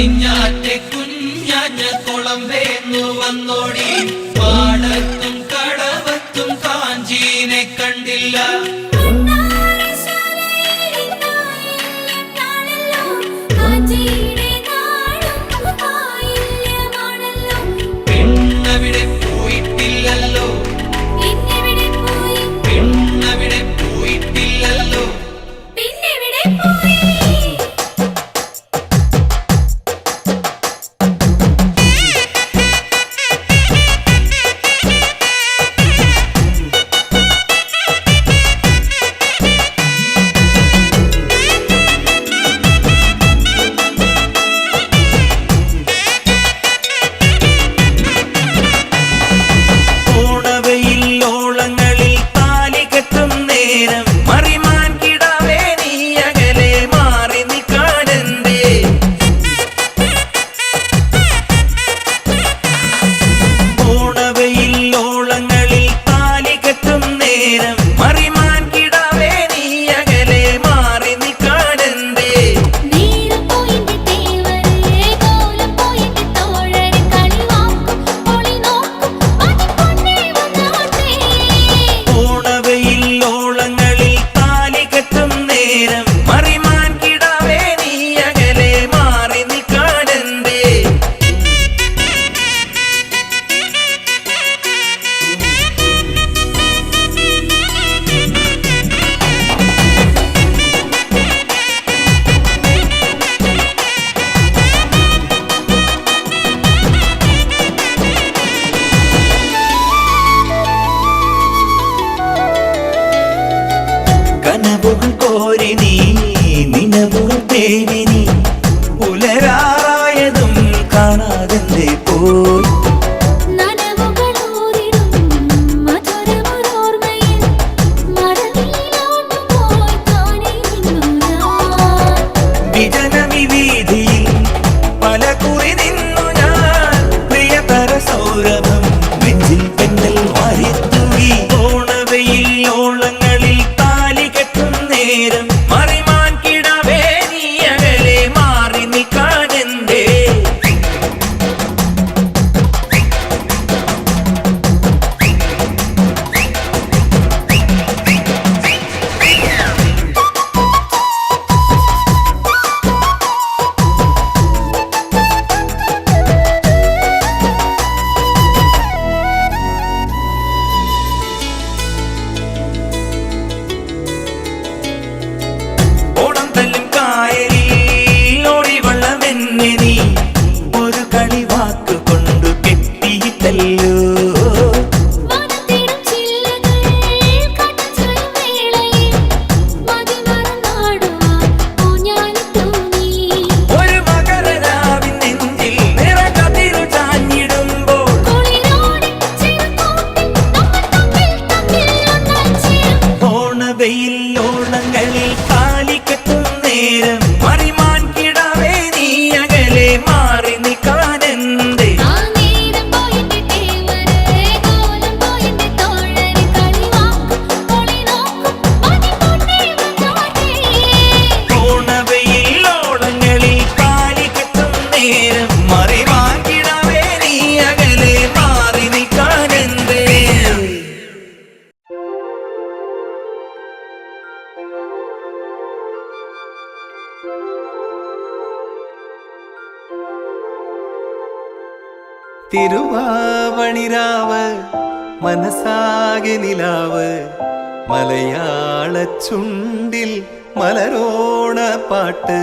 പടിഞ്ഞാറ്റെ കുഞ്ഞാഞ്ഞ കുളം വേന്നു വന്നോടി പാടത്തും കടവത്തും കാഞ്ചീനെ കണ്ടില്ല പെണ്ണവിടെ പോയിട്ടില്ലല്ലോ പെണ്ണവിടെ പോയിട്ടില്ലല്ലോ പുലരാറായതും കാണാതെ പോയി വിജനമി വീതിയിൽ പല കുറി നിന്നു ഞാൻ പ്രിയതര സൗരഭം നെഞ്ചിൽ പെണ്ണൽ വാരിത്തൂകി ഓണവയിൽ ഓളങ്ങളിൽ താലി കെട്ടും നേരം ഒരു കളി വാക്ക് കൊണ്ടു കെട്ടിയിട്ടല്ലോ ഒരു മകരരാവിൻ നെഞ്ചിൽ നിറകതിരു ചാഞ്ഞിടുമ്പോൾ ഓണവെയിൽ ഓണങ്ങളിൽ താലി കെട്ടും നേരം മറിമാൻ കിടാവേ നീ അകലെ മാറി നിൽക്കാനെന്തേ ഓണവെയിൽ ഓളങ്ങളിൽ താലി കെട്ടും നേരം മറിമാൻ കിടാവേ നീ അകലെ മാറി നിൽക്കാനെന്തേ തിരുവാവണിരാവ് മനസാകെ നിലാവ് മലയാള ചുണ്ടിൽ മലരോണ പാട്ട്